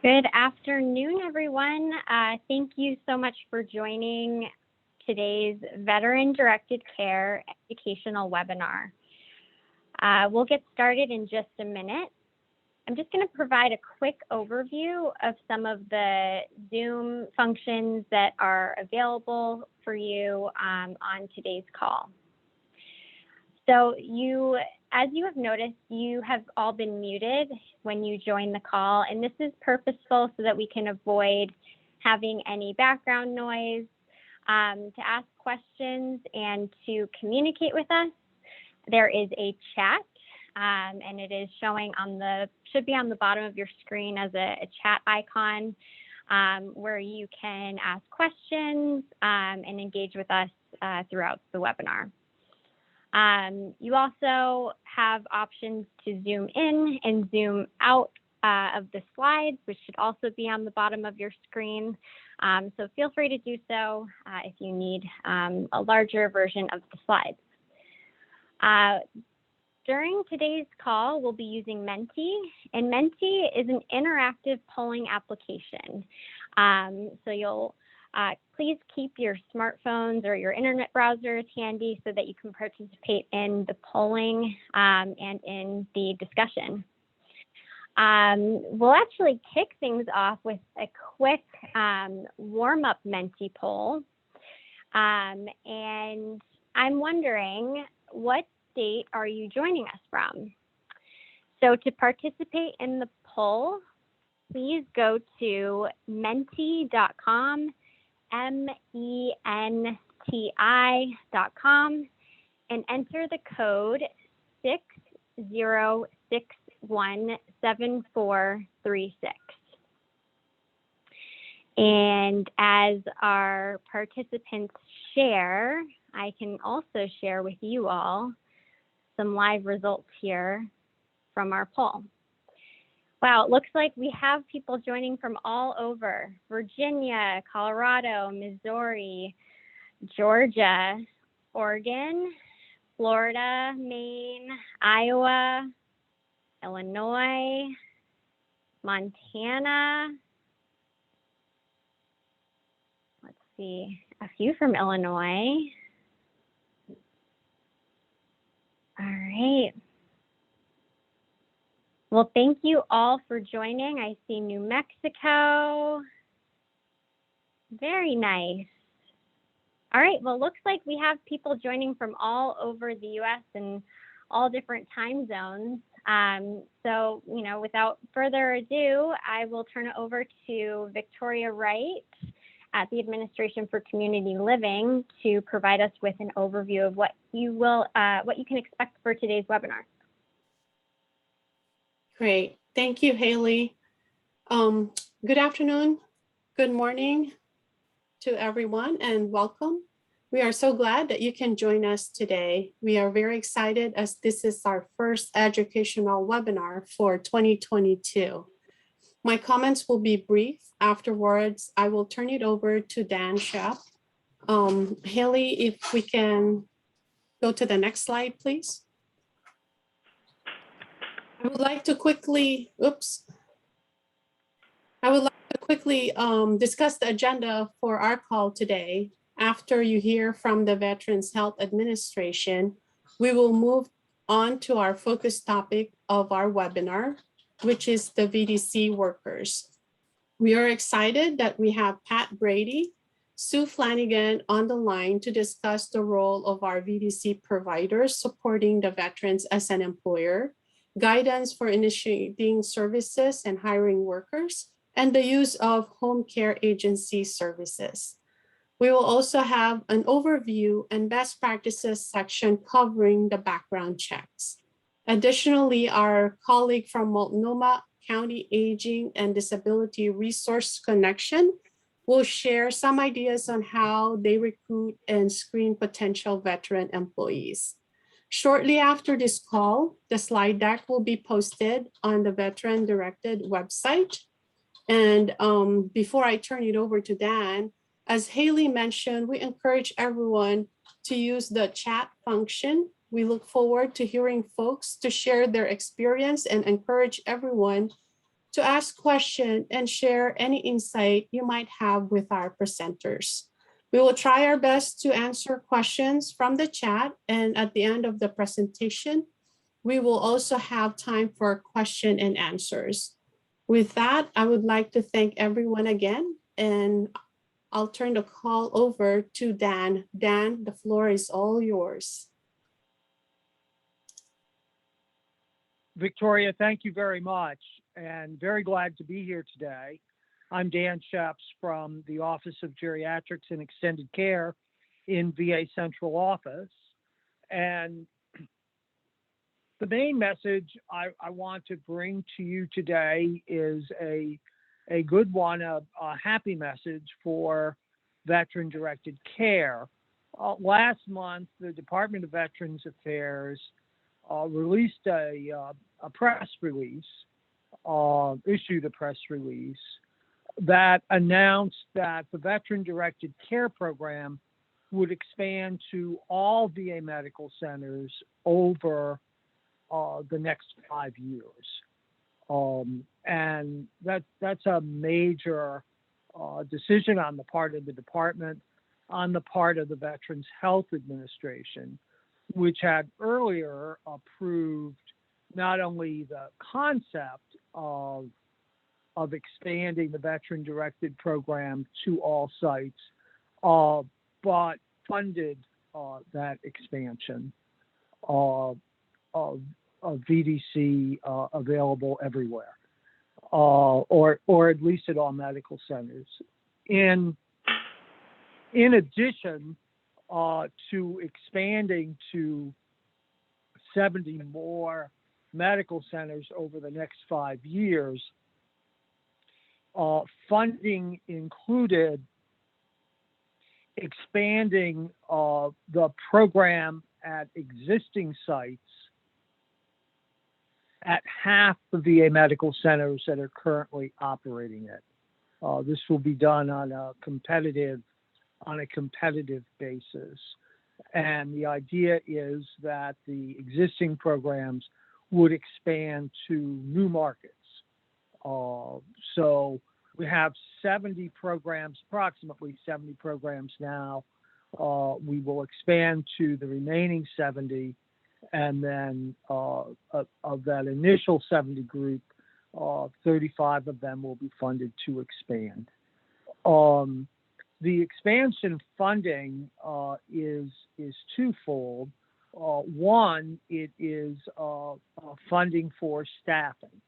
Good afternoon, everyone. Thank you so much for joining today's Veteran-Directed Care Educational Webinar. We'll get started in just a minute. I'm just going to provide a quick overview of some of the Zoom functions that are available for you on today's call. So as you have noticed, you have all been muted when you join the call, and this is purposeful so that we can avoid having any background noise. To ask questions and to communicate with us, there is a chat, and it is showing should be on the bottom of your screen as a chat icon, where you can ask questions and engage with us throughout the webinar. You also have options to zoom in and zoom out of the slides, which should also be on the bottom of your screen. So feel free to do so if you need a larger version of the slides. During today's call, we'll be using Menti, and Menti is an interactive polling application. So you'll please keep your smartphones or your internet browsers handy so that you can participate in the polling and in the discussion. We'll actually kick things off with a quick warm-up Menti poll. And I'm wondering, what state are you joining us from? So to participate in the poll, please go to menti.com, MENTI.com, and enter the code 60617436. And as our participants share, I can also share with you all some live results here from our poll. Wow, it looks like we have people joining from all over: Virginia, Colorado, Missouri, Georgia, Oregon, Florida, Maine, Iowa, Illinois, Montana. Let's see, a few from Illinois. All right. Well, thank you all for joining. I see New Mexico. Very nice. All right, well, looks like we have people joining from all over the US and all different time zones. So, without further ado, I will turn it over to Victoria Wright at the Administration for Community Living to provide us with an overview of what you can expect for today's webinar. Great. Thank you, Haley. Good afternoon, good morning to everyone, and welcome. We are so glad that you can join us today. We are very excited as this is our first educational webinar for 2022. My comments will be brief. Afterwards, I will turn it over to Dan Shepp. Haley, if we can go to the next slide, please. I would like to quickly discuss the agenda for our call today. After you hear from the Veterans Health Administration, we will move on to our focus topic of our webinar, which is the VDC workers. We are excited that we have Pat Brady, Sue Flanagan on the line to discuss the role of our VDC providers supporting the veterans as an employer, guidance for initiating services and hiring workers, and the use of home care agency services. We will also have an overview and best practices section covering the background checks. Additionally, our colleague from Multnomah County Aging and Disability Resource Connection will share some ideas on how they recruit and screen potential veteran employees. Shortly after this call, the slide deck will be posted on the Veteran Directed website. And before I turn it over to Dan, as Haley mentioned, we encourage everyone to use the chat function. We look forward to hearing folks to share their experience and encourage everyone to ask questions and share any insight you might have with our presenters. We will try our best to answer questions from the chat, and at the end of the presentation, we will also have time for question and answers. With that, I would like to thank everyone again, and I'll turn the call over to Dan. Dan, the floor is all yours. Victoria, thank you very much, and very glad to be here today. I'm Dan Sheps from the Office of Geriatrics and Extended Care in VA Central Office. And the main message I want to bring to you today is a good one, a happy message for veteran-directed care. Last month, the Department of Veterans Affairs released a press release, issued a press release that announced that the Veteran-Directed Care Program would expand to all VA medical centers over the next 5 years. And that's a major decision on the part of the department, on the part of the Veterans Health Administration, which had earlier approved not only the concept of expanding the veteran-directed program to all sites, but funded that expansion of VDC available everywhere, or at least at all medical centers. In addition to expanding to 70 more medical centers over the next 5 years, funding included expanding the program at existing sites at half the VA medical centers that are currently operating it. This will be done on a competitive basis. And the idea is that the existing programs would expand to new markets. So we have 70 programs, approximately 70 programs now. We will expand to the remaining 70, and then of that initial 70 group, 35 of them will be funded to expand. The expansion funding is twofold. One, it is funding for staffing.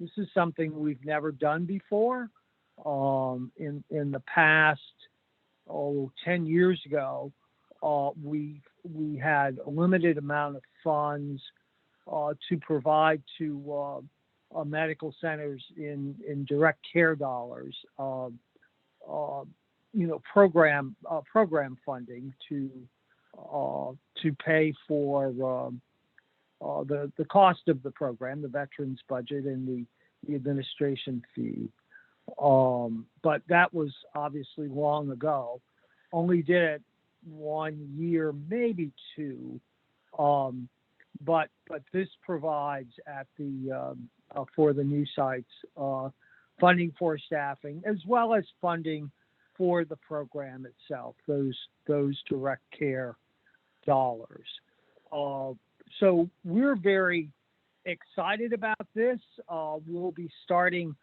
This is something we've never done before. In the past, 10 years ago, we had a limited amount of funds to provide to medical centers in direct care dollars, program funding to pay for the cost of the program, the veterans budget, and the administration fee. But that was obviously long ago. Only did it 1 year, maybe two. But this provides at the for the new sites funding for staffing, as well as funding for the program itself, those direct care dollars. So we're very excited about this. We'll be starting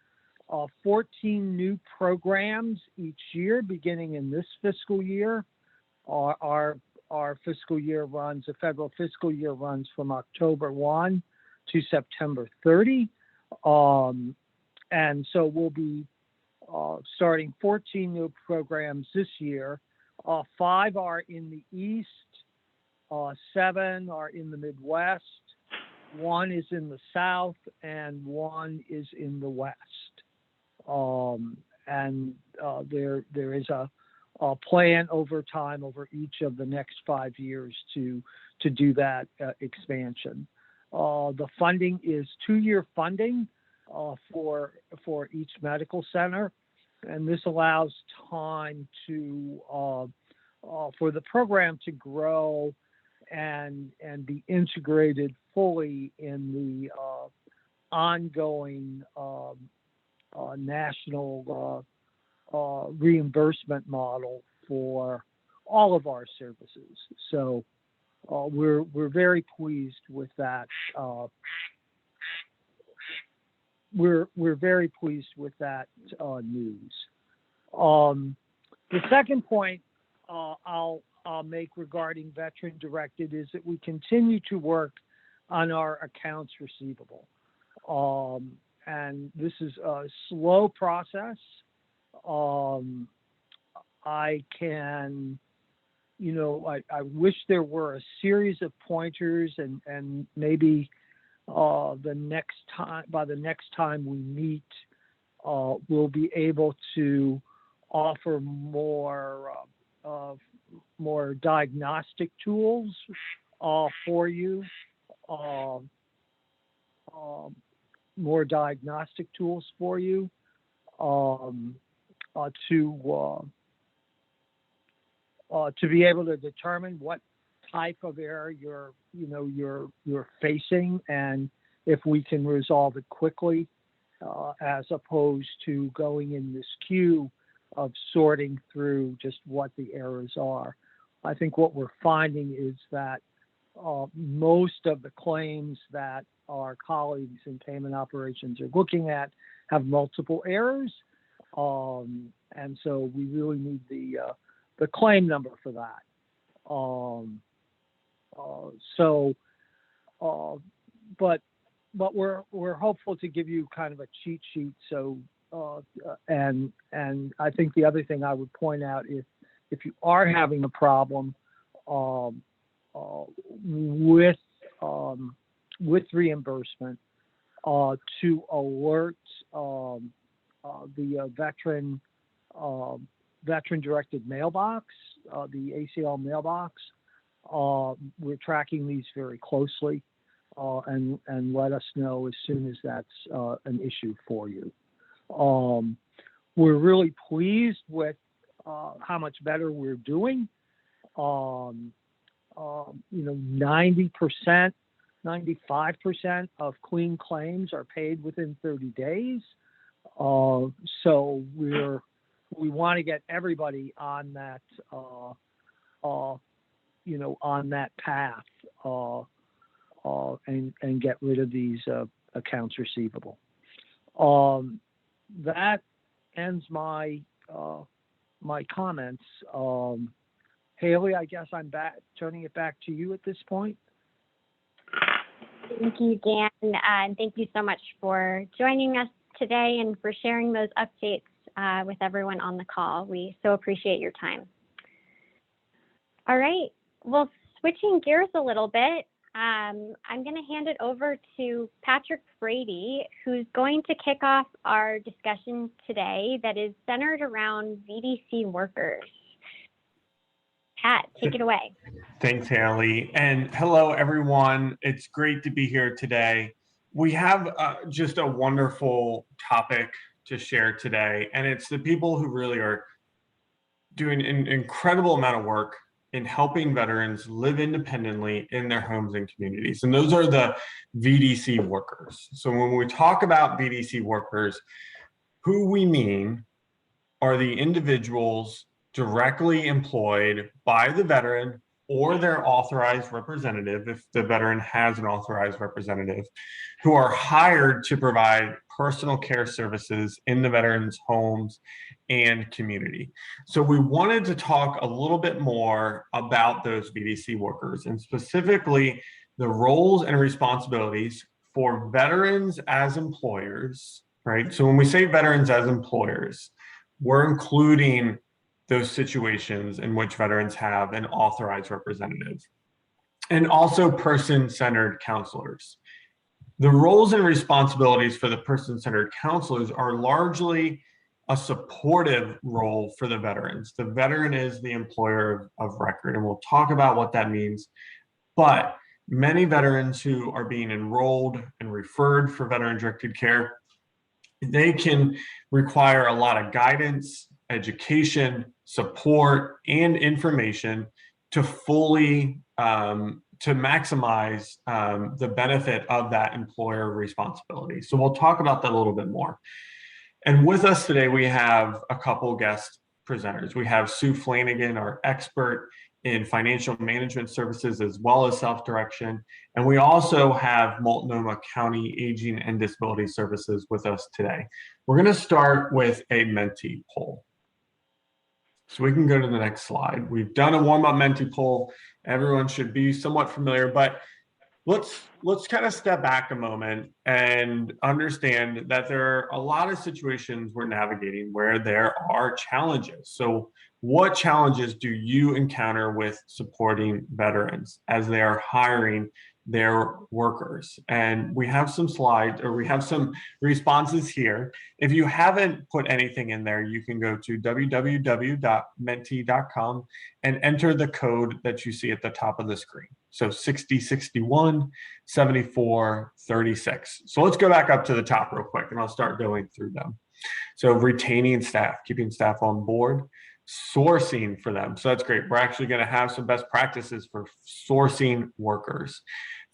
14 new programs each year, beginning in this fiscal year. Our fiscal year runs, the federal fiscal year runs from October 1 to September 30. And so we'll be starting 14 new programs this year. 5 are in the East, 7 are in the Midwest, 1 is in the South, and 1 is in the West. There is a plan over time, over each of the next 5 years to do that expansion. The funding is 2-year funding for each medical center, and this allows time for the program to grow and be integrated fully in the ongoing national reimbursement model for all of our services. So we're very pleased with that. We're very pleased with that news. The second point I'll make regarding veteran directed is that we continue to work on our accounts receivable. And this is a slow process. I can, I wish there were a series of pointers and maybe by the next time we meet, we'll be able to offer more diagnostic tools for you, more diagnostic tools for you to be able to determine what type of error you're facing, and if we can resolve it quickly, as opposed to going in this queue of sorting through just what the errors are. I think what we're finding is that most of the claims that our colleagues in payment operations are looking at have multiple errors, and so we really need the claim number for that. But we're hopeful to give you kind of a cheat sheet. So and I think the other thing I would point out is if you are having a problem with reimbursement, to alert the veteran directed mailbox, the ACL mailbox. We're tracking these very closely, and let us know as soon as that's an issue for you. We're really pleased with how much better we're doing. 90%, 95% of clean claims are paid within 30 days. So we want to get everybody on that, on that path, and get rid of these accounts receivable. That ends my my comments. Haley, I guess I'm turning it back to you at this point. Thank you, Dan, and thank you so much for joining us today and for sharing those updates with everyone on the call. We so appreciate your time. All right, well, switching gears a little bit, I'm going to hand it over to Patrick Brady, who's going to kick off our discussion today that is centered around VDC workers. Pat, take it away. Thanks, Haley. And hello, everyone. It's great to be here today. We have just a wonderful topic to share today, and it's the people who really are doing an incredible amount of work in helping veterans live independently in their homes and communities. And those are the VDC workers. So when we talk about VDC workers, who we mean are the individuals directly employed by the veteran or their authorized representative, if the veteran has an authorized representative, who are hired to provide personal care services in the veteran's homes and community. So we wanted to talk a little bit more about those VDC workers, and specifically the roles and responsibilities for veterans as employers, right? So when we say veterans as employers, we're including those situations in which veterans have an authorized representative, and also person-centered counselors. The roles and responsibilities for the person-centered counselors are largely a supportive role for the veterans. The veteran is the employer of record, and we'll talk about what that means. But many veterans who are being enrolled and referred for veteran-directed care, they can require a lot of guidance, education, support, and information to fully to maximize the benefit of that employer responsibility. So we'll talk about that a little bit more. And with us today, we have a couple guest presenters. We have Sue Flanagan, our expert in financial management services as well as self-direction. And we also have Multnomah County Aging and Disability Services with us today. We're going to start with a Menti poll. So we can go to the next slide. We've done a warm-up Menti poll. Everyone should be somewhat familiar, but let's kind of step back a moment and understand that there are a lot of situations we're navigating where there are challenges. So what challenges do you encounter with supporting veterans as they are hiring their workers? And we have some slides, or we have some responses here. If you haven't put anything in there, you can go to www.menti.com and enter the code that you see at the top of the screen. So 6061 74 36. So let's go back up to the top real quick and I'll start going through them. So retaining staff, keeping staff on board, sourcing for them. So that's great. We're actually going to have some best practices for sourcing workers.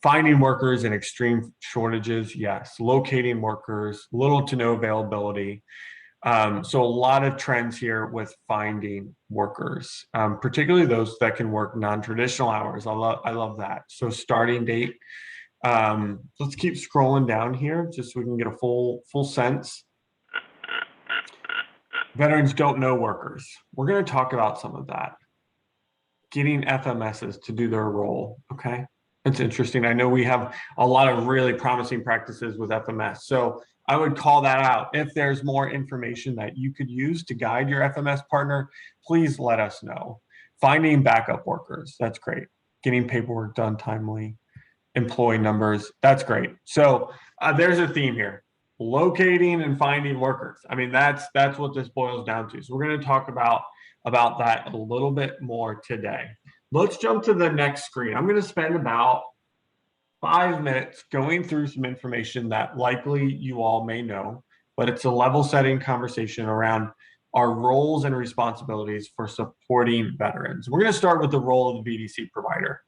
Finding workers in extreme shortages, yes. Locating workers, little to no availability. So a lot of trends here with finding workers, particularly those that can work non-traditional hours. I love that. So starting date. Let's keep scrolling down here just so we can get a full sense. Veterans don't know workers. We're going to talk about some of that. Getting FMSs to do their role, okay? It's interesting. I know we have a lot of really promising practices with FMS. So I would call that out. If there's more information that you could use to guide your FMS partner, please let us know. Finding backup workers, that's great. Getting paperwork done timely. Employee numbers, that's great. So there's a theme here. Locating and finding workers. I mean, that's what this boils down to. So we're going to talk about that a little bit more today. Let's jump to the next screen. I'm going to spend about 5 minutes going through some information that likely you all may know, but it's a level setting conversation around our roles and responsibilities for supporting veterans. We're going to start with the role of the VDC provider.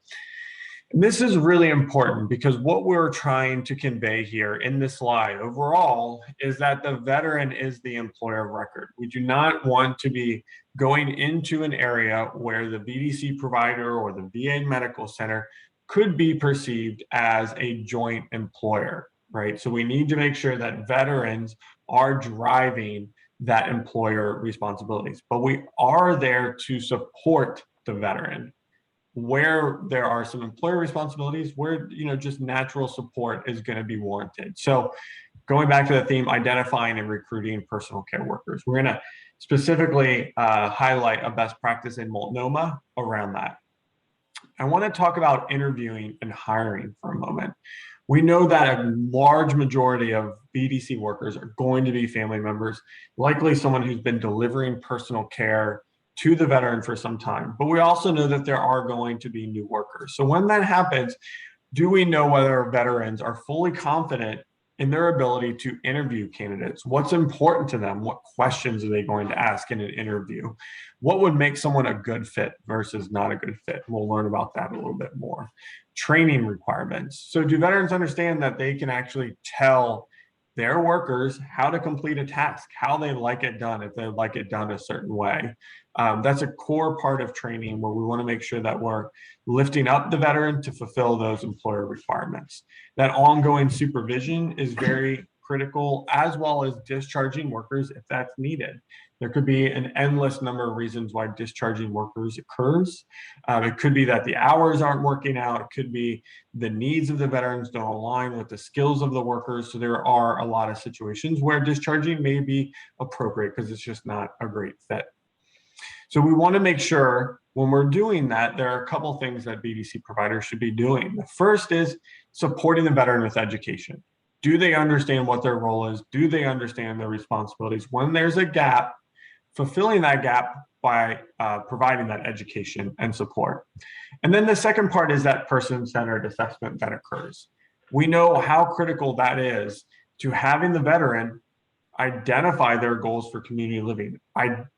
And this is really important because what we're trying to convey here in this slide overall is that the veteran is the employer of record. We do not want to be going into an area where the VDC provider or the VA medical center could be perceived as a joint employer, right? So we need to make sure that veterans are driving that employer responsibilities, but we are there to support the veteran. Where there are some employer responsibilities, where just natural support is going to be warranted. So going back to the theme, identifying and recruiting personal care workers, we're going to specifically highlight a best practice in Multnomah around that. I want to talk about interviewing and hiring for a moment. We know that a large majority of VDC workers are going to be family members, likely someone who's been delivering personal care to the veteran for some time, but we also know that there are going to be new workers. So when that happens, do we know whether veterans are fully confident in their ability to interview candidates? What's important to them? What questions are they going to ask in an interview? What would make someone a good fit versus not a good fit? We'll learn about that a little bit more. Training requirements. So do veterans understand that they can actually tell their workers how to complete a task, how they like it done, if they like it done a certain way? That's a core part of training where we want to make sure that we're lifting up the veteran to fulfill those employer requirements. That ongoing supervision is very critical, as well as discharging workers if that's needed. There could be an endless number of reasons why discharging workers occurs. It could be that the hours aren't working out. It could be the needs of the veterans don't align with the skills of the workers. So there are a lot of situations where discharging may be appropriate because it's just not a great fit. So we want to make sure when we're doing that, there are a couple things that VDC providers should be doing. The first is supporting the veteran with education. Do they understand what their role is? Do they understand their responsibilities? When there's a gap, fulfilling that gap by providing that education and support. And then the second part is that person-centered assessment that occurs. We know how critical that is to having the veteran identify their goals for community living,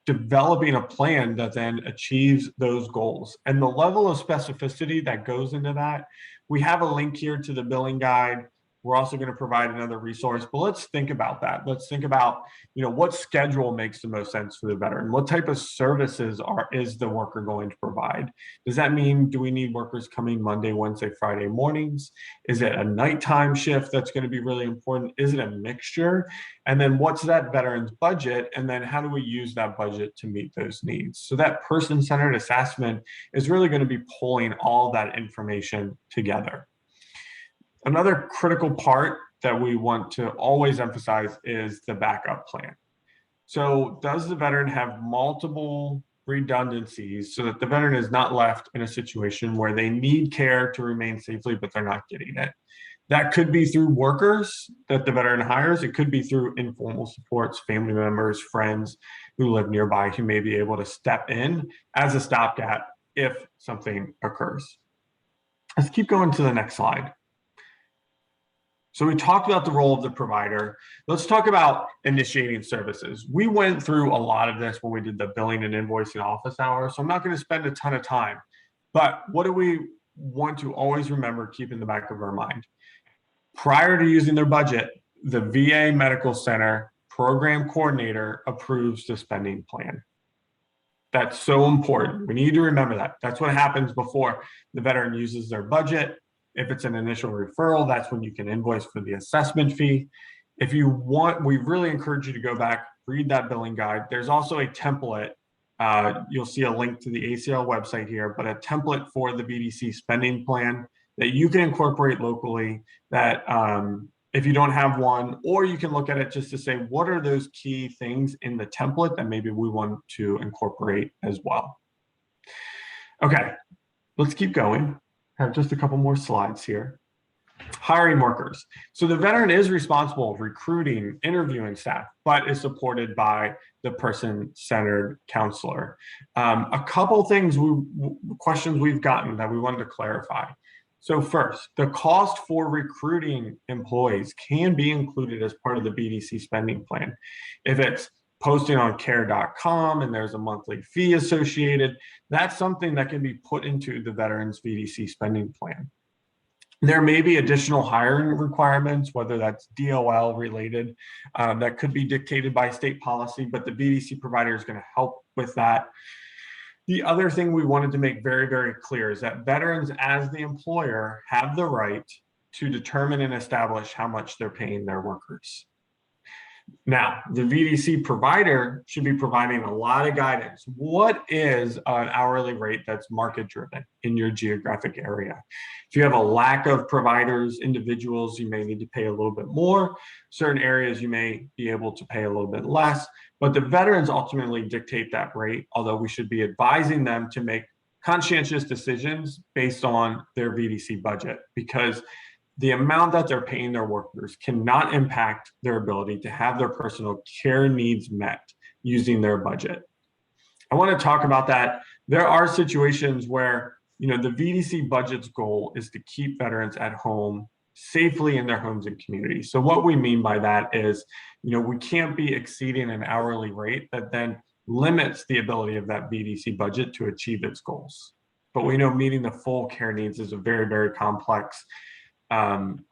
developing a plan that then achieves those goals. And the level of specificity that goes into that, we have a link here to the billing guide. We're also going to provide another resource, but let's think about that. Let's think about, what schedule makes the most sense for the veteran? What type of services is the worker going to provide? Does that mean, do we need workers coming Monday, Wednesday, Friday mornings? Is it a nighttime shift that's going to be really important? Is it a mixture? And then what's that veteran's budget? And then how do we use that budget to meet those needs? So that person-centered assessment is really going to be pulling all that information together. Another critical part that we want to always emphasize is the backup plan. So does the veteran have multiple redundancies so that the veteran is not left in a situation where they need care to remain safely, but they're not getting it? That could be through workers that the veteran hires. It could be through informal supports, family members, friends who live nearby who may be able to step in as a stopgap if something occurs. Let's keep going to the next slide. So we talked about the role of the provider. Let's talk about initiating services. We went through a lot of this when we did the billing and invoicing office hours, so I'm not going to spend a ton of time. But what do we want to always remember, keep in the back of our mind? Prior to using their budget, the VA Medical Center program coordinator approves the spending plan. That's so important. We need to remember that. That's what happens before the veteran uses their budget. If it's an initial referral, that's when you can invoice for the assessment fee. If you want, we really encourage you to go back, read that billing guide. There's also a template. You'll see a link to the ACL website here, but a template for the VDC spending plan that you can incorporate locally, that if you don't have one, or you can look at it just to say, what are those key things in the template that maybe we want to incorporate as well? Okay, let's keep going. I have just a couple more slides here. Hiring workers. So the veteran is responsible for recruiting, interviewing staff, but is supported by the person-centered counselor. A couple things, questions we've gotten that we wanted to clarify. So first, the cost for recruiting employees can be included as part of the VDC spending plan. If it's posting on care.com and there's a monthly fee associated, that's something that can be put into the veteran's VDC spending plan. There may be additional hiring requirements, whether that's DOL related, that could be dictated by state policy, but the VDC provider is going to help with that. The other thing we wanted to make very, very clear is that veterans, as the employer, have the right to determine and establish how much they're paying their workers. Now, the VDC provider should be providing a lot of guidance. What is an hourly rate that's market driven in your geographic area? If you have a lack of providers, individuals, you may need to pay a little bit more. Certain areas you may be able to pay a little bit less, but the veterans ultimately dictate that rate, although we should be advising them to make conscientious decisions based on their VDC budget, because the amount that they're paying their workers cannot impact their ability to have their personal care needs met using their budget. I want to talk about that. There are situations where, the VDC budget's goal is to keep veterans at home safely in their homes and communities. So what we mean by that is, we can't be exceeding an hourly rate that then limits the ability of that VDC budget to achieve its goals. But we know meeting the full care needs is a very, very complex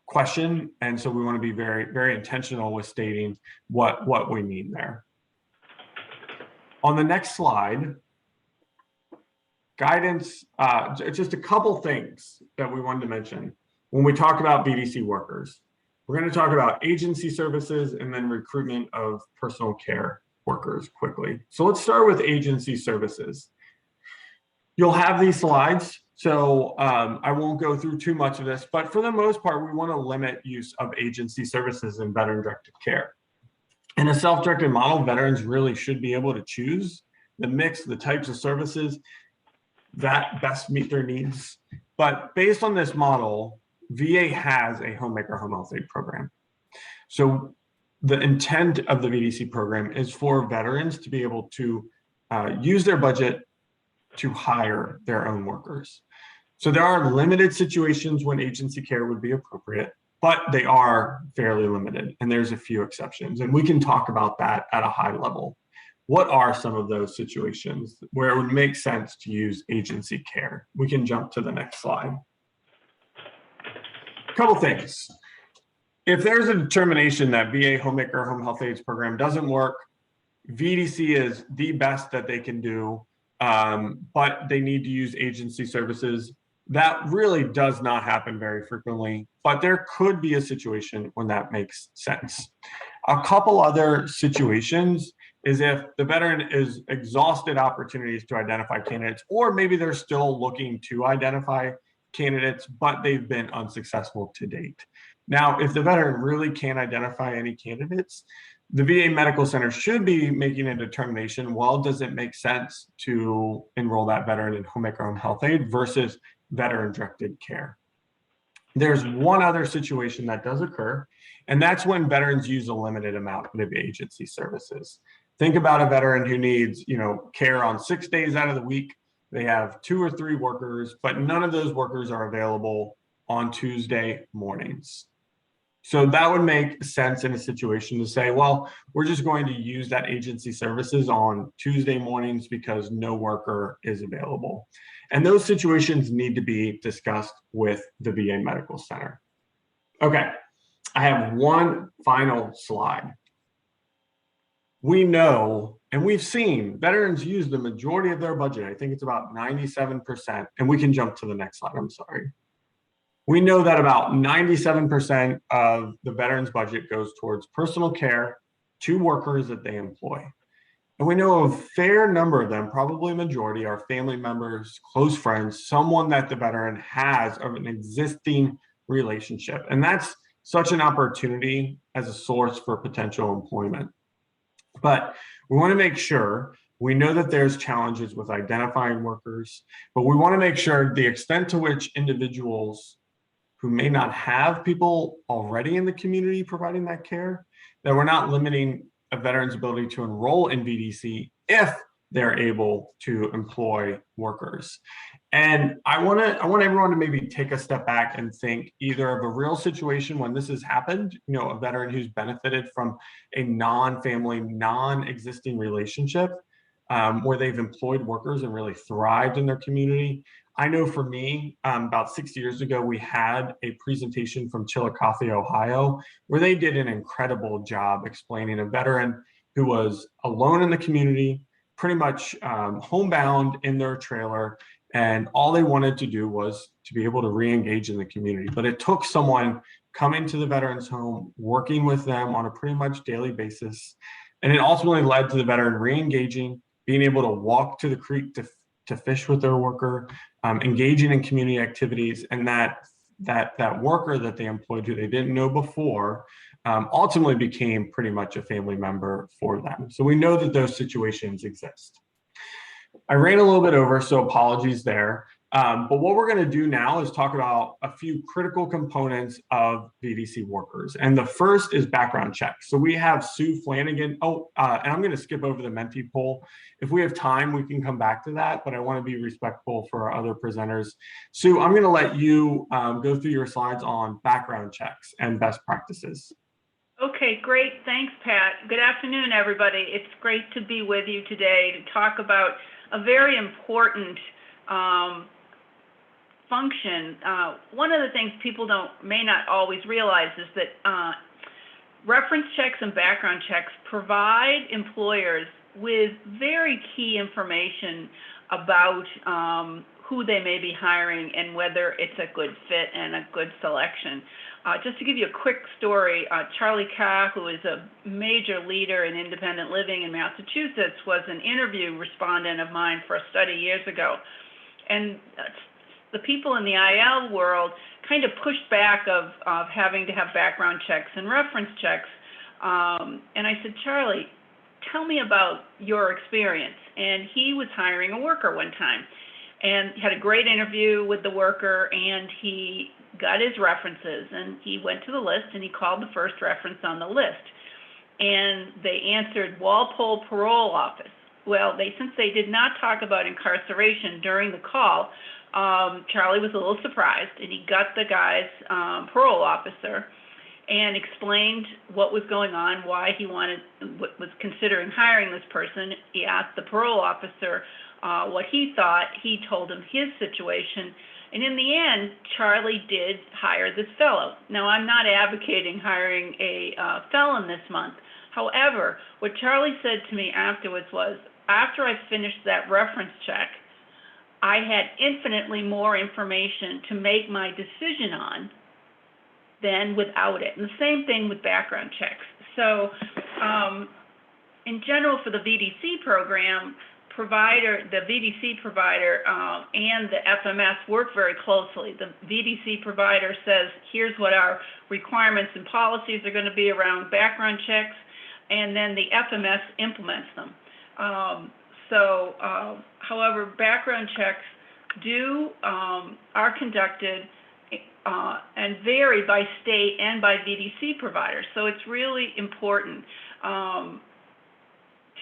question. And so we want to be very, very intentional with stating what we mean there. On the next slide, guidance, just a couple things that we wanted to mention. When we talk about VDC workers, we're going to talk about agency services and then recruitment of personal care workers quickly. So let's start with agency services. You'll have these slides, so I won't go through too much of this, but for the most part, we want to limit use of agency services in veteran-directed care. In a self-directed model, veterans really should be able to choose the mix, the types of services that best meet their needs. But based on this model, VA has a homemaker home health aide program. So the intent of the VDC program is for veterans to be able to use their budget to hire their own workers. So there are limited situations when agency care would be appropriate, but they are fairly limited, and there's a few exceptions, and we can talk about that at a high level. What are some of those situations where it would make sense to use agency care? We can jump to the next slide. A couple things. If there's a determination that VA Homemaker Home Health Aides program doesn't work, VDC is the best that they can do, but they need to use agency services. That really does not happen very frequently, but there could be a situation when that makes sense. A couple other situations is if the veteran is exhausted opportunities to identify candidates, or maybe they're still looking to identify candidates, but they've been unsuccessful to date. Now, if the veteran really can't identify any candidates, the VA Medical Center should be making a determination, well, does it make sense to enroll that veteran in Homemaker Home Health Aide versus veteran-directed care? There's one other situation that does occur, and that's when veterans use a limited amount of agency services. Think about a veteran who needs, care on 6 days out of the week. They have 2 or 3 workers, but none of those workers are available on Tuesday mornings. So that would make sense in a situation to say, well, we're just going to use that agency services on Tuesday mornings because no worker is available. And those situations need to be discussed with the VA Medical Center. Okay, I have one final slide. We know, and we've seen veterans use the majority of their budget. I think it's about 97%, and we can jump to the next slide, I'm sorry. We know that about 97% of the veterans' budget goes towards personal care to workers that they employ. And we know a fair number of them, probably a majority, are family members, close friends, someone that the veteran has of an existing relationship. And that's such an opportunity as a source for potential employment. But we want to make sure, we know that there's challenges with identifying workers, but we want to make sure the extent to which individuals who may not have people already in the community providing that care, that we're not limiting a veteran's ability to enroll in VDC if they're able to employ workers. And I want everyone to maybe take a step back and think either of a real situation when this has happened, a veteran who's benefited from a non-family, non-existing relationship where they've employed workers and really thrived in their community. I know for me, about 6 years ago, we had a presentation from Chillicothe, Ohio, where they did an incredible job explaining a veteran who was alone in the community, pretty much homebound in their trailer, and all they wanted to do was to be able to re-engage in the community. But it took someone coming to the veteran's home, working with them on a pretty much daily basis, and it ultimately led to the veteran re-engaging, being able to walk to the creek to fish with their worker, engaging in community activities, and that worker that they employed who they didn't know before ultimately became pretty much a family member for them. So we know that those situations exist. I ran a little bit over, so apologies there. But what we're going to do now is talk about a few critical components of VDC workers. And the first is background checks. So we have Sue Flanagan. And I'm going to skip over the Menti poll. If we have time, we can come back to that, but I want to be respectful for our other presenters. Sue, I'm going to let you go through your slides on background checks and best practices. Okay, great. Thanks, Pat. Good afternoon, everybody. It's great to be with you today to talk about a very important function. One of the things people may not always realize is that reference checks and background checks provide employers with very key information about who they may be hiring and whether it's a good fit and a good selection. Just to give you a quick story, Charlie Ka, who is a major leader in independent living in Massachusetts, was an interview respondent of mine for a study years ago. And the people in the IL world kind of pushed back of having to have background checks and reference checks. And I said, Charlie, tell me about your experience. And he was hiring a worker one time and had a great interview with the worker, and he got his references, and he went to the list and he called the first reference on the list. And they answered Walpole Parole Office. Well, since they did not talk about incarceration during the call, Charlie was a little surprised, and he got the guy's parole officer and explained what was going on, why he was considering hiring this person. He asked the parole officer what he thought. He told him his situation, And in the end, Charlie did hire this fellow. Now, I'm not advocating hiring a felon this month. However, what Charlie said to me afterwards was, after I finished that reference check, I had infinitely more information to make my decision on than without it. And the same thing with background checks. So in general, for the VDC program, the VDC provider and the FMS work very closely. The VDC provider says, here's what our requirements and policies are going to be around background checks, and then the FMS implements them. However, background checks are conducted and vary by state and by VDC providers. So it's really important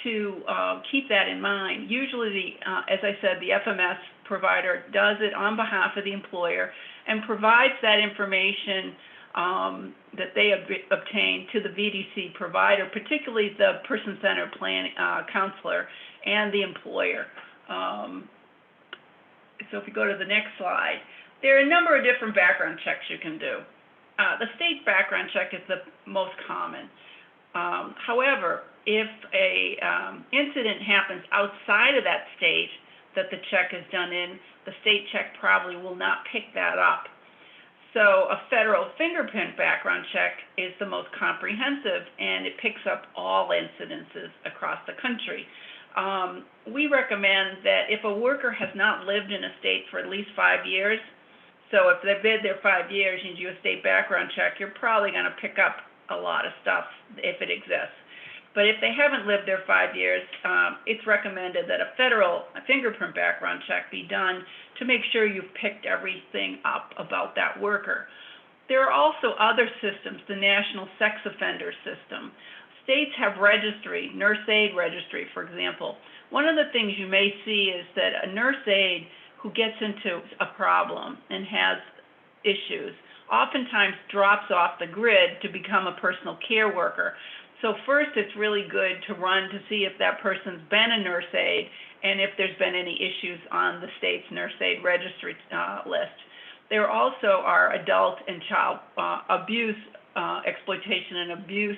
to keep that in mind. Usually, as I said, the FMS provider does it on behalf of the employer and provides that information that they obtain to the VDC provider, particularly the person-centered plan counselor and the employer. So if you go to the next slide, there are a number of different background checks you can do. The state background check is the most common. However, if a incident happens outside of that state that the check is done in, the state check probably will not pick that up. So a federal fingerprint background check is the most comprehensive, and it picks up all incidences across the country. We recommend that if a worker has not lived in a state for at least 5 years, so if they've been there 5 years and you do a state background check, you're probably going to pick up a lot of stuff if it exists. But if they haven't lived there 5 years, it's recommended that a federal fingerprint background check be done to make sure you've picked everything up about that worker. There are also other systems, the National Sex Offender System. States have registry, nurse aid registry, for example. One of the things you may see is that a nurse aide who gets into a problem and has issues oftentimes drops off the grid to become a personal care worker. So first, it's really good to run to see if that person's been a nurse aide and if there's been any issues on the state's nurse aid registry list. There also are adult and child abuse, exploitation and abuse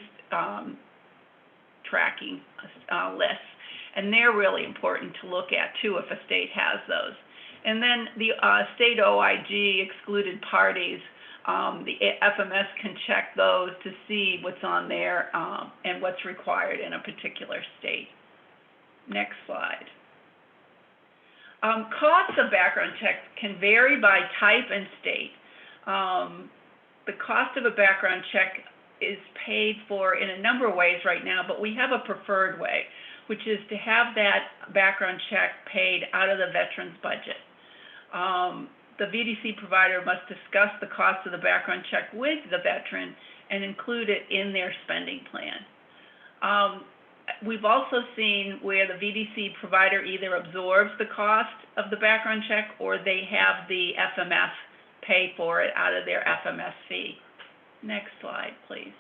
tracking lists, and they're really important to look at too if a state has those. And then the state OIG excluded parties, the FMS can check those to see what's on there and what's required in a particular state. Next slide. Costs of background checks can vary by type and state. The cost of a background check is paid for in a number of ways right now, but we have a preferred way, which is to have that background check paid out of the veteran's budget. The VDC provider must discuss the cost of the background check with the veteran and include it in their spending plan. We've also seen where the VDC provider either absorbs the cost of the background check or they have the FMS pay for it out of their FMS fee. Next slide, please.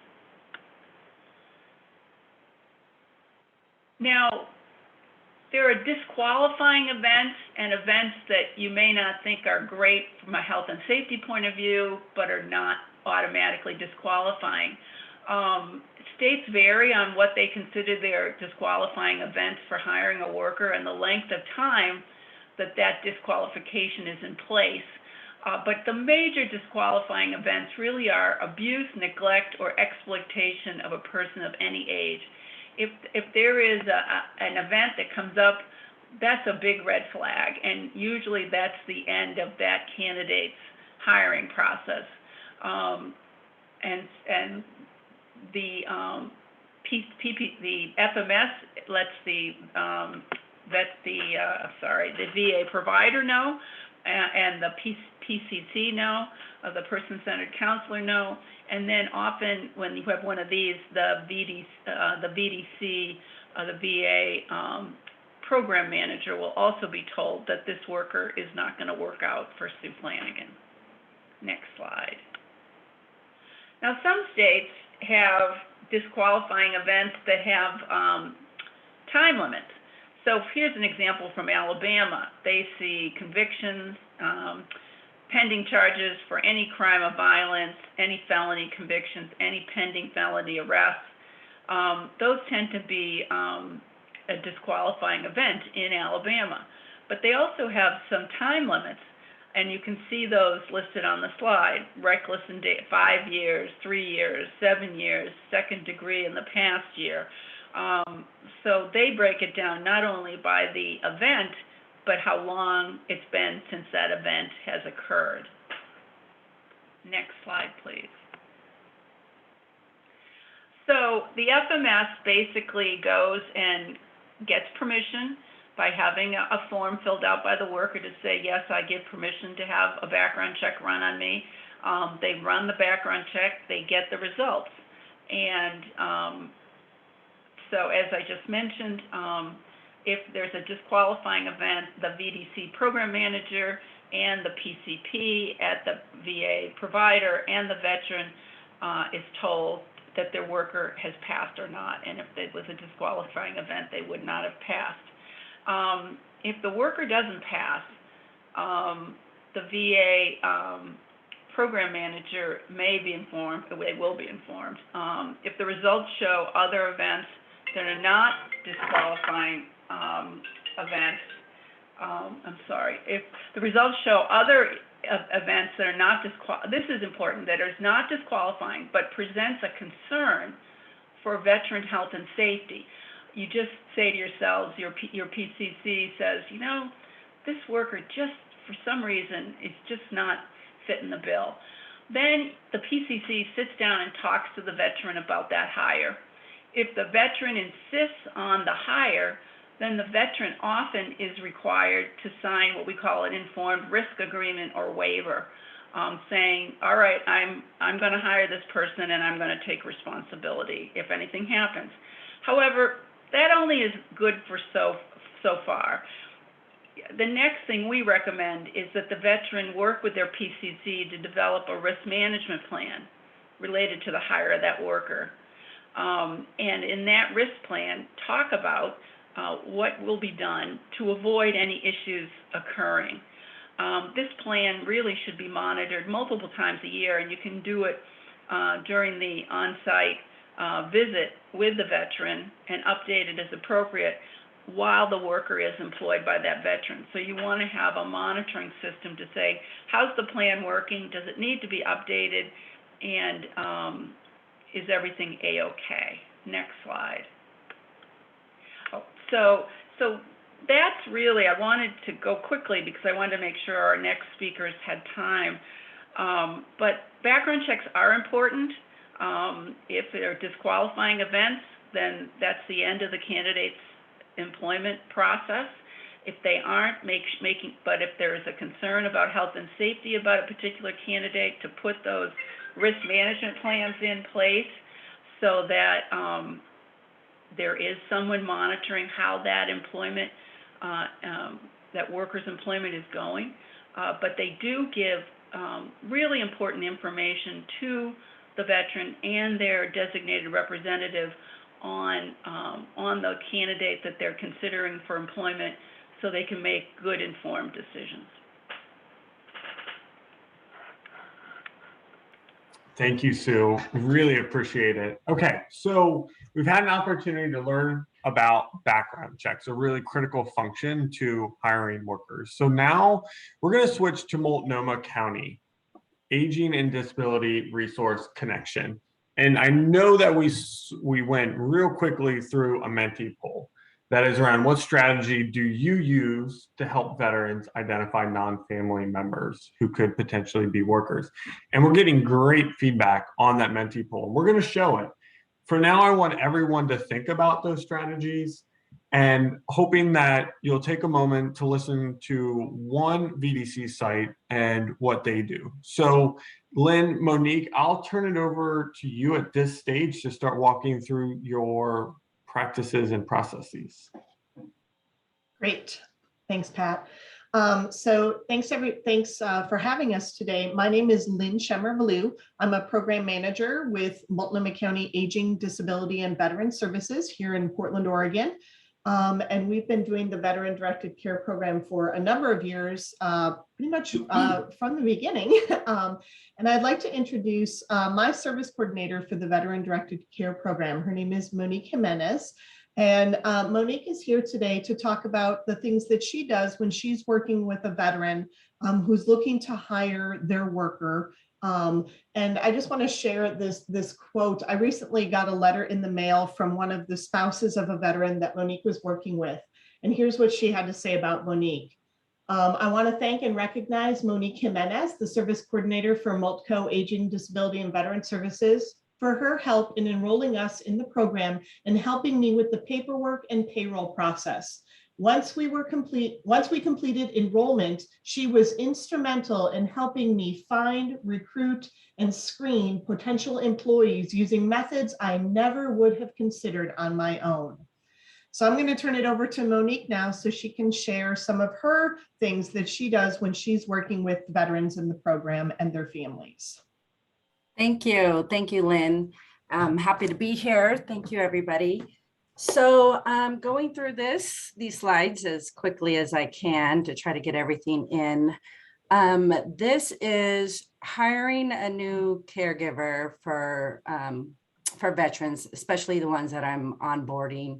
Now, there are disqualifying events and events that you may not think are great from a health and safety point of view, but are not automatically disqualifying. States vary on what they consider their disqualifying events for hiring a worker and the length of time that that disqualification is in place. But the major disqualifying events really are abuse, neglect, or exploitation of a person of any age. If there is an event that comes up, that's a big red flag, and usually that's the end of that candidate's hiring process. And the the FMS lets the the VA provider know, and the PCC know, the person-centered counselor know, and then often when you have one of these, the VDC, the VA program manager will also be told that this worker is not going to work out for Sue Flanagan. Next slide. Now, some states have disqualifying events that have time limits. So here's an example from Alabama. They see convictions, pending charges for any crime of violence, any felony convictions, any pending felony arrests. Those tend to be a disqualifying event in Alabama. But they also have some time limits, and you can see those listed on the slide. Reckless 5 years, 3 years, 7 years, second degree in the past year. So they break it down not only by the event, but how long it's been since that event has occurred. Next slide, please. So the FMS basically goes and gets permission by having a form filled out by the worker to say, yes, I give permission to have a background check run on me. They run the background check, they get the results. And so as I just mentioned, if there's a disqualifying event, the VDC program manager and the PCP at the VA provider and the veteran is told that their worker has passed or not. And if it was a disqualifying event, they would not have passed. If the worker doesn't pass, the VA program manager may be informed, they will be informed. If the results show other events that are not disqualifying events, if the results show other events that are not this is important, that is not disqualifying, but presents a concern for veteran health and safety. You just say to yourselves, your PCC says, you know, this worker just, for some reason, is just not fitting the bill. Then the PCC sits down and talks to the veteran about that hire. If the veteran insists on the hire, then the veteran often is required to sign what we call an informed risk agreement or waiver, saying, all right, I'm going to hire this person and I'm going to take responsibility if anything happens. However, that only is good for so far. The next thing we recommend is that the veteran work with their PCC to develop a risk management plan related to the hire of that worker. And in that risk plan, talk about what will be done to avoid any issues occurring. This plan really should be monitored multiple times a year, and you can do it during the on-site visit with the veteran and update it as appropriate while the worker is employed by that veteran. So you want to have a monitoring system to say, how's the plan working? Does it need to be updated? And is everything A-okay? Next slide. So that's really, I wanted to go quickly because I wanted to make sure our next speakers had time. But background checks are important. If they're disqualifying events, then that's the end of the candidate's employment process. If they aren't, but if there is a concern about health and safety about a particular candidate, to put those risk management plans in place so that there is someone monitoring how that employment, that worker's employment is going. But they do give really important information to the veteran and their designated representative on the candidate that they're considering for employment so they can make good informed decisions. Thank you, Sue. Really appreciate it. Okay, so we've had an opportunity to learn about background checks, a really critical function to hiring workers. So now we're going to switch to Multnomah County, Aging and Disability Resource Connection. And I know that we went real quickly through a Menti poll that is around what strategy do you use to help veterans identify non-family members who could potentially be workers? And we're getting great feedback on that Menti poll. We're going to show it. For now, I want everyone to think about those strategies and hoping that you'll take a moment to listen to one VDC site and what they do. So Lynn, Monique, I'll turn it over to you at this stage to start walking through your practices and processes. Great, thanks, Pat. So thanks for having us today. My name is Lynn Shemmer-Ballou. I'm a program manager with Multnomah County Aging, Disability, and Veteran Services here in Portland, Oregon. And we've been doing the Veteran Directed Care Program for a number of years, pretty much from the beginning. And I'd like to introduce my service coordinator for the Veteran Directed Care Program. Her name is Monique Jimenez. And Monique is here today to talk about the things that she does when she's working with a veteran who's looking to hire their worker. And I just want to share this quote. I recently got a letter in the mail from one of the spouses of a veteran that Monique was working with. And here's what she had to say about Monique. I want to thank and recognize Monique Jimenez, the service coordinator for Multco Aging, Disability, and Veteran Services, for her help in enrolling us in the program and helping me with the paperwork and payroll process. Once we completed enrollment, she was instrumental in helping me find, recruit, and screen potential employees using methods I never would have considered on my own. So I'm going to turn it over to Monique now so she can share some of her things that she does when she's working with veterans in the program and their families. Thank you. Thank you, Lynn. I'm happy to be here. Thank you, everybody. So I'm going through these slides as quickly as I can to try to get everything in. This is hiring a new caregiver for veterans, especially the ones that I'm onboarding,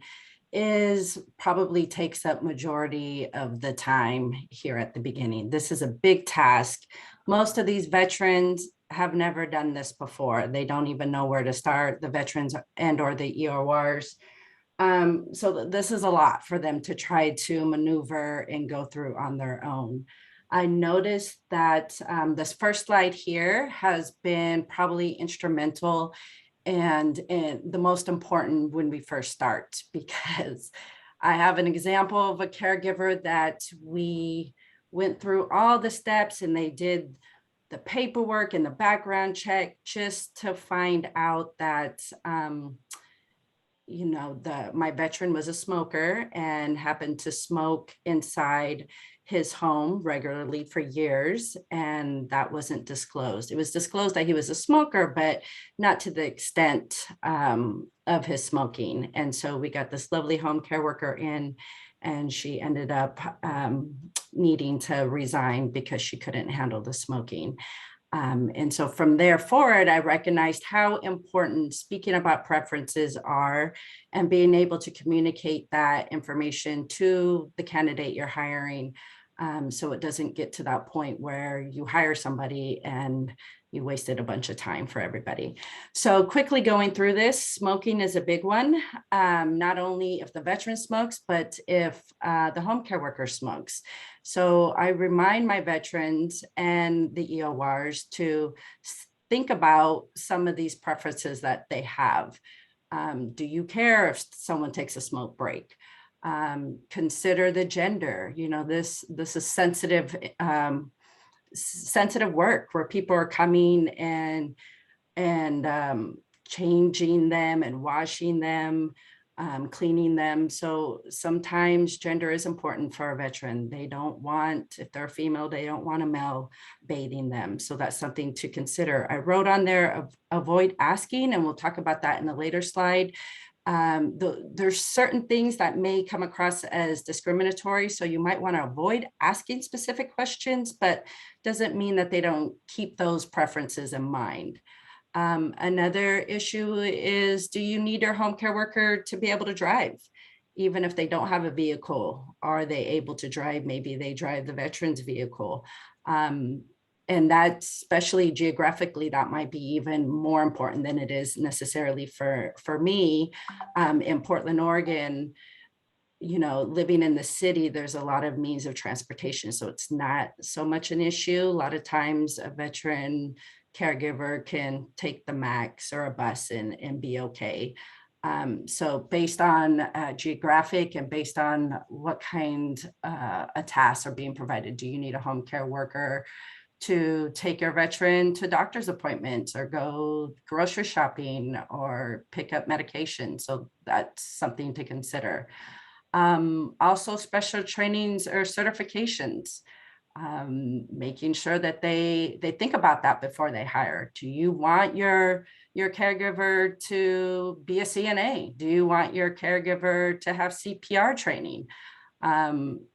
probably takes up majority of the time here at the beginning. This is a big task. Most of these veterans have never done this before. They don't even know where to start, the veterans and or the EORs. So this is a lot for them to try to maneuver and go through on their own. I noticed that this first slide here has been probably instrumental and the most important when we first start, because I have an example of a caregiver that we went through all the steps and they did the paperwork and the background check just to find out that my veteran was a smoker and happened to smoke inside his home regularly for years, and that wasn't disclosed. It was disclosed that he was a smoker, but not to the extent of his smoking. And so we got this lovely home care worker in, and she ended up needing to resign because she couldn't handle the smoking. And so from there forward, I recognized how important speaking about preferences are and being able to communicate that information to the candidate you're hiring, so it doesn't get to that point where you hire somebody and you wasted a bunch of time for everybody. So quickly going through this, smoking is a big one. Not only if the veteran smokes, but if the home care worker smokes. So I remind my veterans and the EORs to think about some of these preferences that they have. Do you care if someone takes a smoke break? Consider the gender. This is sensitive work where people are coming and changing them and washing them, cleaning them. So sometimes gender is important for a veteran. They don't want, if they're female, they don't want a male bathing them. So that's something to consider. I wrote on there, avoid asking, and we'll talk about that in a later slide. There's certain things that may come across as discriminatory, so you might want to avoid asking specific questions, but doesn't mean that they don't keep those preferences in mind. Another issue is, do you need your home care worker to be able to drive? Even if they don't have a vehicle, are they able to drive? Maybe they drive the veteran's vehicle. And that, especially geographically, that might be even more important than it is necessarily for me. In Portland, Oregon, living in the city, there's a lot of means of transportation. So it's not so much an issue. A lot of times a veteran caregiver can take the MAX or a bus and be okay. So based on geographic and based on what kind of tasks are being provided, do you need a home care worker to take your veteran to doctor's appointments or go grocery shopping or pick up medication? So that's something to consider. Also special trainings or certifications. Making sure that they think about that before they hire. Do you want your caregiver to be a CNA? Do you want your caregiver to have CPR training?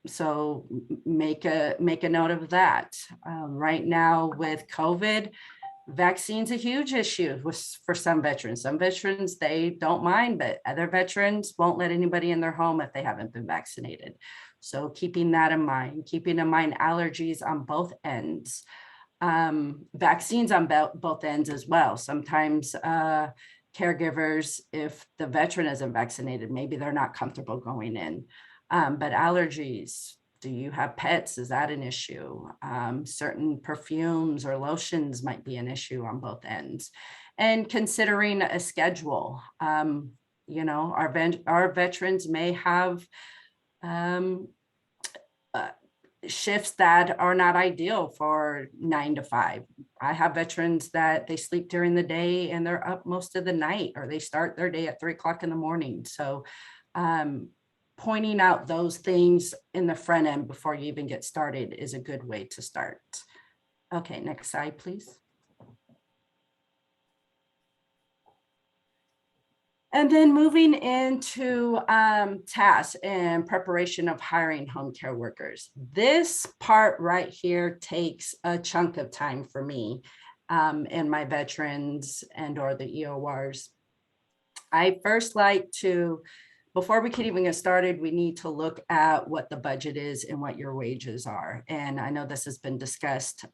So make a note of that. Right now with COVID, vaccine's a huge issue for some veterans. Some veterans, they don't mind, but other veterans won't let anybody in their home if they haven't been vaccinated. So keeping that in mind, keeping in mind allergies on both ends, vaccines on both ends as well. Sometimes caregivers, if the veteran isn't vaccinated, maybe they're not comfortable going in. But allergies, do you have pets? Is that an issue? Certain perfumes or lotions might be an issue on both ends. And considering a schedule, you know, our veterans may have shifts that are not ideal for 9 to 5. I have veterans that they sleep during the day and they're up most of the night, or they start their day at 3 o'clock in the morning. So pointing out those things in the front end before you even get started is a good way to start. Okay, next slide, please. And then moving into tasks and preparation of hiring home care workers. This part right here takes a chunk of time for me and my veterans and or the EORs. I first like to, before we can even get started, we need to look at what the budget is and what your wages are. And I know this has been discussed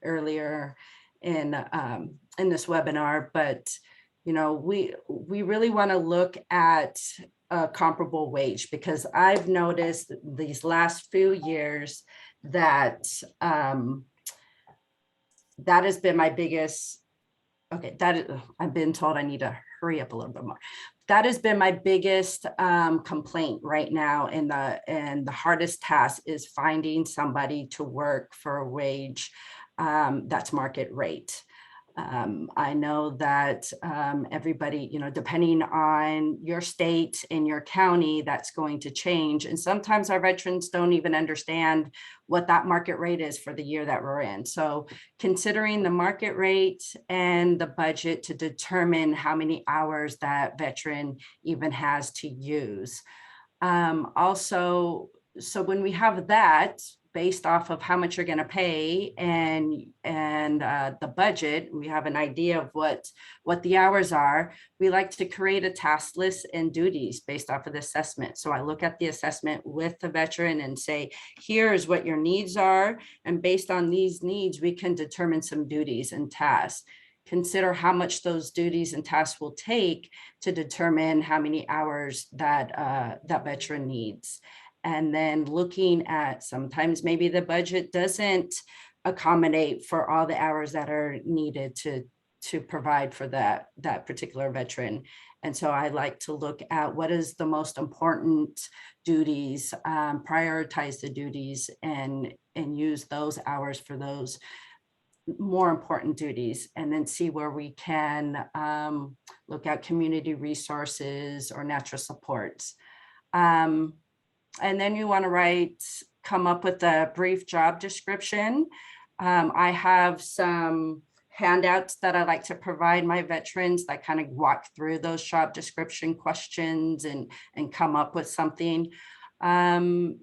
earlier in this webinar, but you know, we really want to look at a comparable wage, because I've noticed these last few years that that has been my biggest, I've been told I need to hurry up a little bit more. That has been my biggest complaint right now, and the hardest task is finding somebody to work for a wage that's market rate. I know that everybody, you know, depending on your state and your county, that's going to change. And sometimes our veterans don't even understand what that market rate is for the year that we're in. So considering the market rate and the budget to determine how many hours that veteran even has to use. Also, so when we have that, based off of how much you're going to pay and the budget, we have an idea of what the hours are. We like to create a task list and duties based off of the assessment. So I look at the assessment with the veteran and say, here's what your needs are. And based on these needs, we can determine some duties and tasks. Consider how much those duties and tasks will take to determine how many hours that that veteran needs. And then looking at, sometimes maybe the budget doesn't accommodate for all the hours that are needed to provide for that particular veteran. And so I like to look at what is the most important duties, prioritize the duties and use those hours for those more important duties, and then see where we can look at community resources or natural supports. And then you want to come up with a brief job description. I have some handouts that I like to provide my veterans that kind of walk through those job description questions and come up with something. And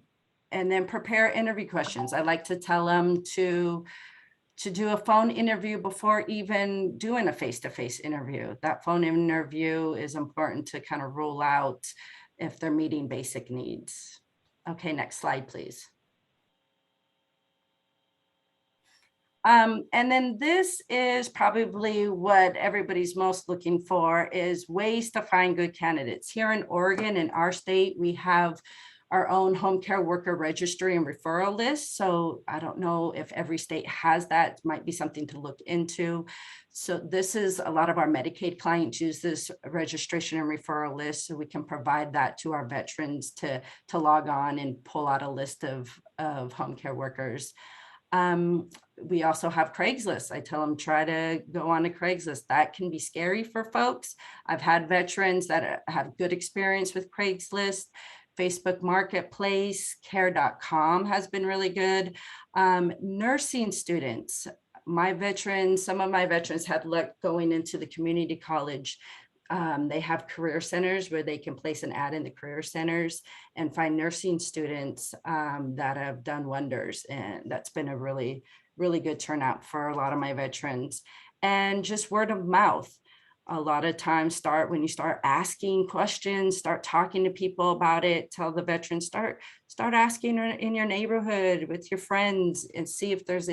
then prepare interview questions. I like to tell them to do a phone interview before even doing a face-to-face interview. That phone interview is important to kind of rule out if they're meeting basic needs. Okay, next slide, please. And then this is probably what everybody's most looking for, is ways to find good candidates. Here in Oregon, in our state, we have our own home care worker registry and referral list. So I don't know if every state has that. It might be something to look into. So this is, a lot of our Medicaid clients use this registration and referral list, so we can provide that to our veterans to log on and pull out a list of home care workers. We also have Craigslist. I tell them, try to go on to Craigslist. That can be scary for folks. I've had veterans that have good experience with Craigslist. Facebook Marketplace, care.com has been really good. Nursing students, some of my veterans had luck going into the community college. They have career centers where they can place an ad in the career centers and find nursing students that have done wonders. And that's been a really, really good turnout for a lot of my veterans. And just word of mouth. A lot of times when you start asking questions, start talking to people about it, tell the veterans, start asking in your neighborhood with your friends and see if there's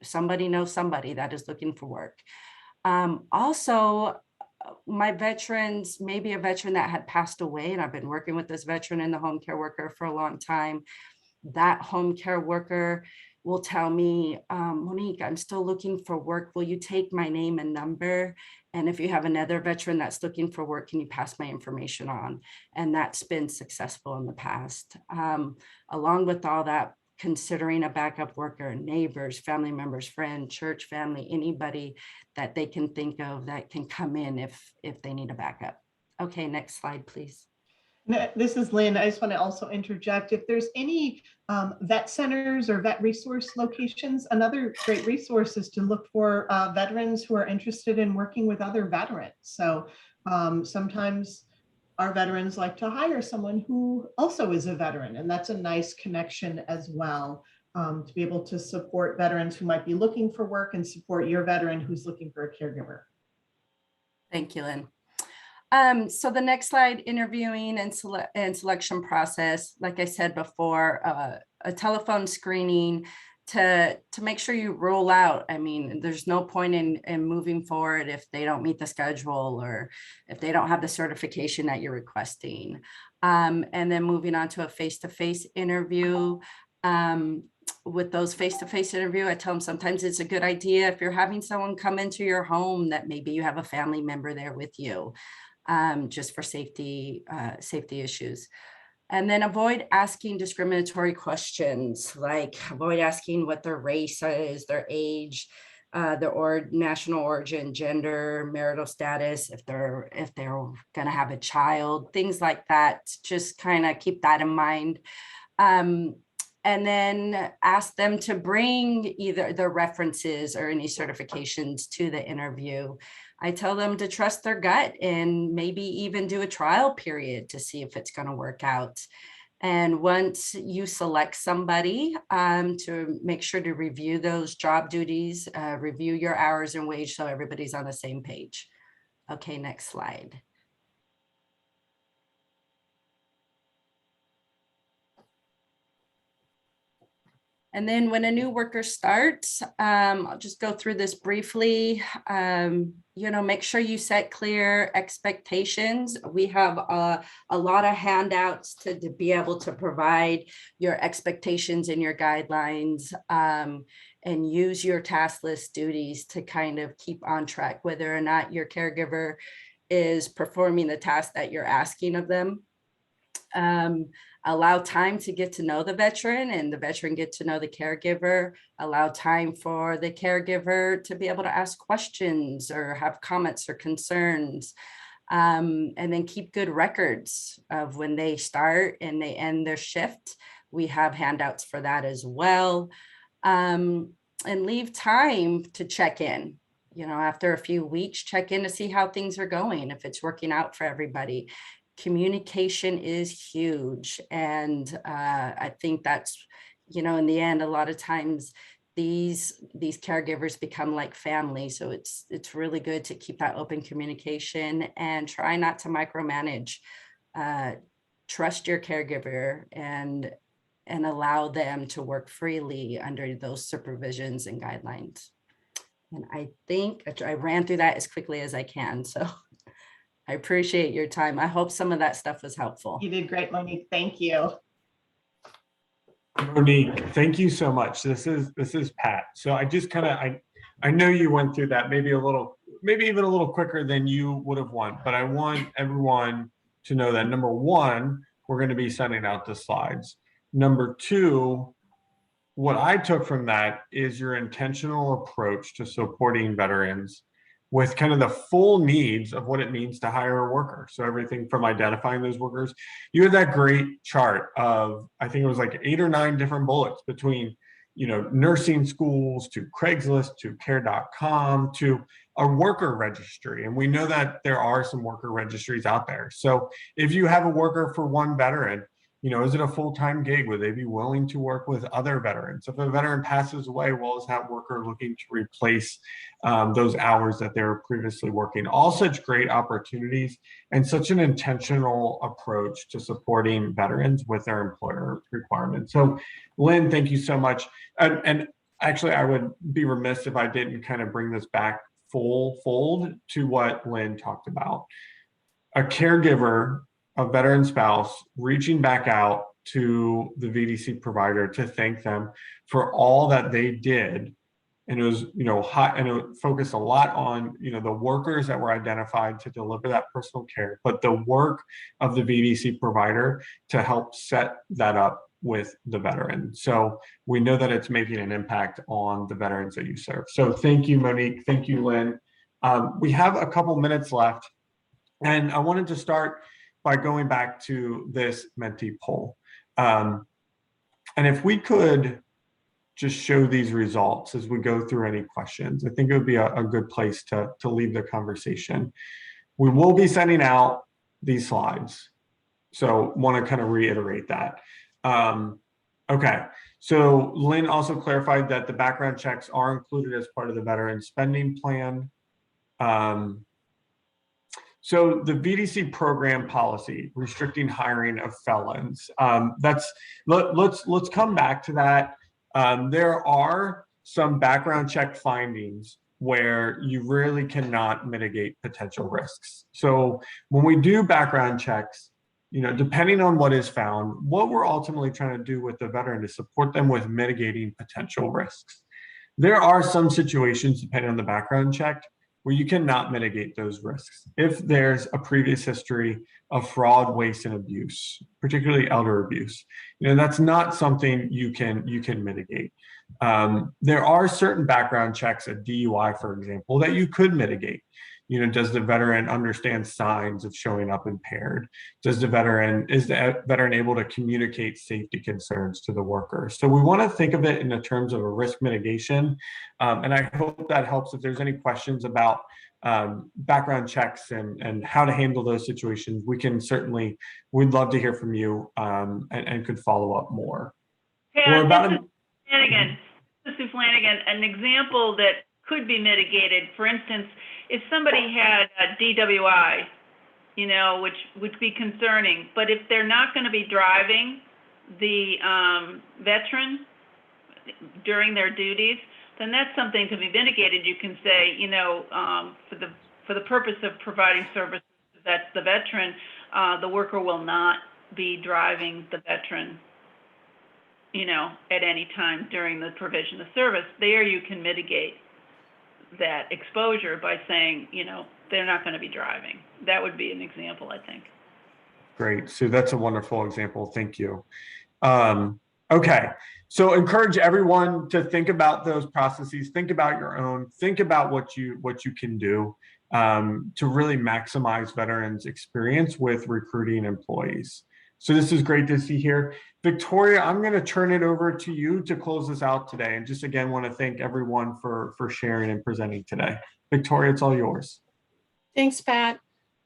somebody knows somebody that is looking for work. Also, my veterans, maybe a veteran that had passed away, and I've been working with this veteran and the home care worker for a long time. That home care worker will tell me, Monique, I'm still looking for work. Will you take my name and number? And if you have another veteran that's looking for work, can you pass my information on? And that's been successful in the past. Along with all that, considering a backup worker, neighbors, family members, friend, church family, anybody that they can think of that can come in if they need a backup. Okay, next slide, please. This is Lynn. I just want to also interject. If there's any vet centers or vet resource locations, another great resource is to look for veterans who are interested in working with other veterans. So sometimes our veterans like to hire someone who also is a veteran, and that's a nice connection as well, to be able to support veterans who might be looking for work and support your veteran who's looking for a caregiver. Thank you, Lynn. So the next slide, interviewing and selection process. Like I said before, a telephone screening to make sure you roll out. I mean, there's no point in moving forward if they don't meet the schedule or if they don't have the certification that you're requesting. And then moving on to a face-to-face interview. With those face-to-face interview, I tell them sometimes it's a good idea if you're having someone come into your home that maybe you have a family member there with you, just for safety issues. And then avoid asking discriminatory questions, like avoid asking what their race is, their age, their national origin, gender, marital status, if they're gonna have a child, things like that. Just kind of keep that in mind. And then ask them to bring either their references or any certifications to the interview. I tell them to trust their gut and maybe even do a trial period to see if it's going to work out. And once you select somebody, to make sure to review those job duties, review your hours and wage so everybody's on the same page. Okay, next slide. And then when a new worker starts, I'll just go through this briefly. Make sure you set clear expectations. We have a lot of handouts to be able to provide your expectations and your guidelines, and use your task list duties to kind of keep on track, whether or not your caregiver is performing the task that you're asking of them. Allow time to get to know the veteran and the veteran get to know the caregiver. Allow time for the caregiver to be able to ask questions or have comments or concerns. And then keep good records of when they start and they end their shift. We have handouts for that as well. And leave time to check in. After a few weeks, check in to see how things are going, if it's working out for everybody. Communication is huge. And I think that's, in the end, a lot of times these caregivers become like family. So it's really good to keep that open communication and try not to micromanage. Trust your caregiver and allow them to work freely under those supervisions and guidelines. And I think I ran through that as quickly as I can. So I appreciate your time. I hope some of that stuff was helpful. You did great, Monique. Thank you. Monique, thank you so much. This is Pat. So I just I know you went through that maybe even a little quicker than you would have wanted, but I want everyone to know that number one, we're going to be sending out the slides. Number two, what I took from that is your intentional approach to supporting veterans with kind of the full needs of what it means to hire a worker. So everything from identifying those workers. You had that great chart of, I think it was like 8 or 9 different bullets between, nursing schools to Craigslist to care.com to a worker registry. And we know that there are some worker registries out there. So if you have a worker for one veteran, is it a full-time gig? Would they be willing to work with other veterans? If a veteran passes away, well, is that worker looking to replace those hours that they were previously working? All such great opportunities and such an intentional approach to supporting veterans with their employer requirements. So Lynn, thank you so much. And actually, I would be remiss if I didn't kind of bring this back full fold to what Lynn talked about. A caregiver, a veteran spouse, reaching back out to the VDC provider to thank them for all that they did. And it was, and it focused a lot on, the workers that were identified to deliver that personal care, but the work of the VDC provider to help set that up with the veteran. So we know that it's making an impact on the veterans that you serve. So thank you, Monique. Thank you, Lynn. We have a couple minutes left, and I wanted to start by going back to this Menti poll. And if we could just show these results as we go through any questions, I think it would be a good place to leave the conversation. We will be sending out these slides. So want to kind of reiterate that. Okay, so Lynn also clarified that the background checks are included as part of the veteran spending plan. So the VDC program policy restricting hiring of felons. Let's come back to that. There are some background check findings where you really cannot mitigate potential risks. So when we do background checks, depending on what is found, what we're ultimately trying to do with the veteran is support them with mitigating potential risks. There are some situations, depending on the background check, where you cannot mitigate those risks. If there's a previous history of fraud, waste, and abuse, particularly elder abuse, that's not something you can mitigate. There are certain background checks, a DUI, for example, that you could mitigate. Does the veteran understand signs of showing up impaired? Is the veteran able to communicate safety concerns to the worker? So we want to think of it in the terms of a risk mitigation. And I hope that helps. If there's any questions about background checks and how to handle those situations, we'd love to hear from you and could follow up more. Hey, this is Flanagan. An example that could be mitigated, for instance, if somebody had a DWI, which would be concerning, but if they're not going to be driving the veteran during their duties, then that's something to be mitigated. You can say, for the purpose of providing services that the veteran, the worker will not be driving the veteran, at any time during the provision of service. There you can mitigate that exposure by saying, they're not going to be driving. That would be an example, I think. Great. So that's a wonderful example. Thank you. Okay. So encourage everyone to think about those processes, think about your own, think about what you can do to really maximize veterans' experience with recruiting employees. So this is great to see here. Victoria, I'm going to turn it over to you to close this out today. And just again, want to thank everyone for sharing and presenting today. Victoria, it's all yours. Thanks, Pat.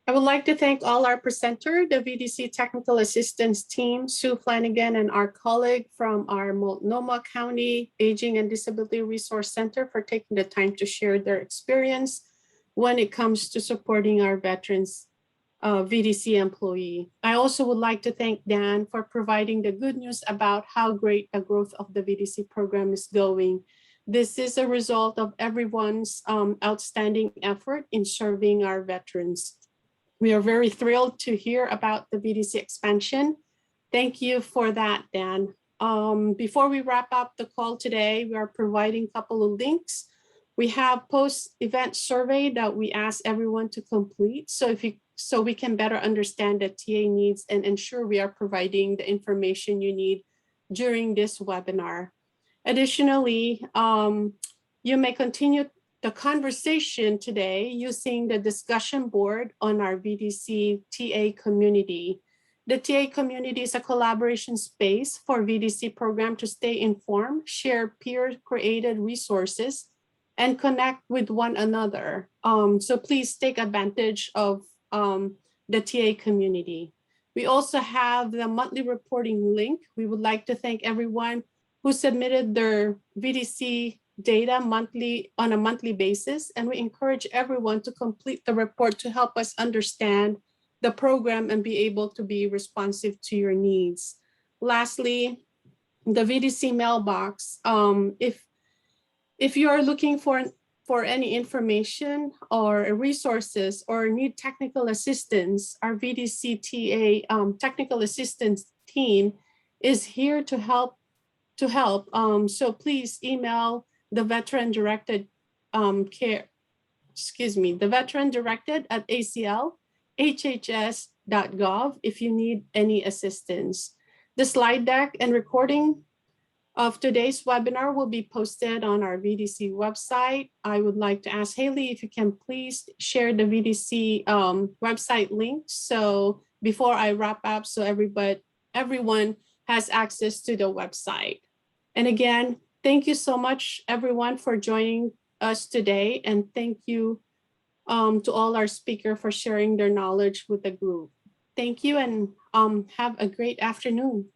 I would like to thank all our presenters, the VDC Technical Assistance Team, Sue Flanagan, and our colleague from our Multnomah County Aging and Disability Resource Center for taking the time to share their experience when it comes to supporting our veterans VDC employee. I also would like to thank Dan for providing the good news about how great the growth of the VDC program is going. This is a result of everyone's outstanding effort in serving our veterans. We are very thrilled to hear about the VDC expansion. Thank you for that, Dan. Before we wrap up the call today, we are providing a couple of links. We have post-event survey that we ask everyone to complete. So we can better understand the TA needs and ensure we are providing the information you need during this webinar. Additionally, you may continue the conversation today using the discussion board on our VDC TA community. The TA community is a collaboration space for VDC program to stay informed, share peer-created resources, and connect with one another. So please take advantage of the TA community. We also have the monthly reporting link. We would like to thank everyone who submitted their VDC data on a monthly basis, and we encourage everyone to complete the report to help us understand the program and be able to be responsive to your needs. Lastly, the VDC mailbox. If you are looking for any information or resources or need technical assistance, our VDC TA technical assistance team is here to help. So please email the veteran directed the veteran directed at aclhhs.gov if you need any assistance. The slide deck and recording of today's webinar will be posted on our VDC website. I would like to ask Haley if you can please share the VDC website link. So before I wrap up, so everyone has access to the website. And again, thank you so much, everyone, for joining us today. And thank you to all our speakers for sharing their knowledge with the group. Thank you and have a great afternoon.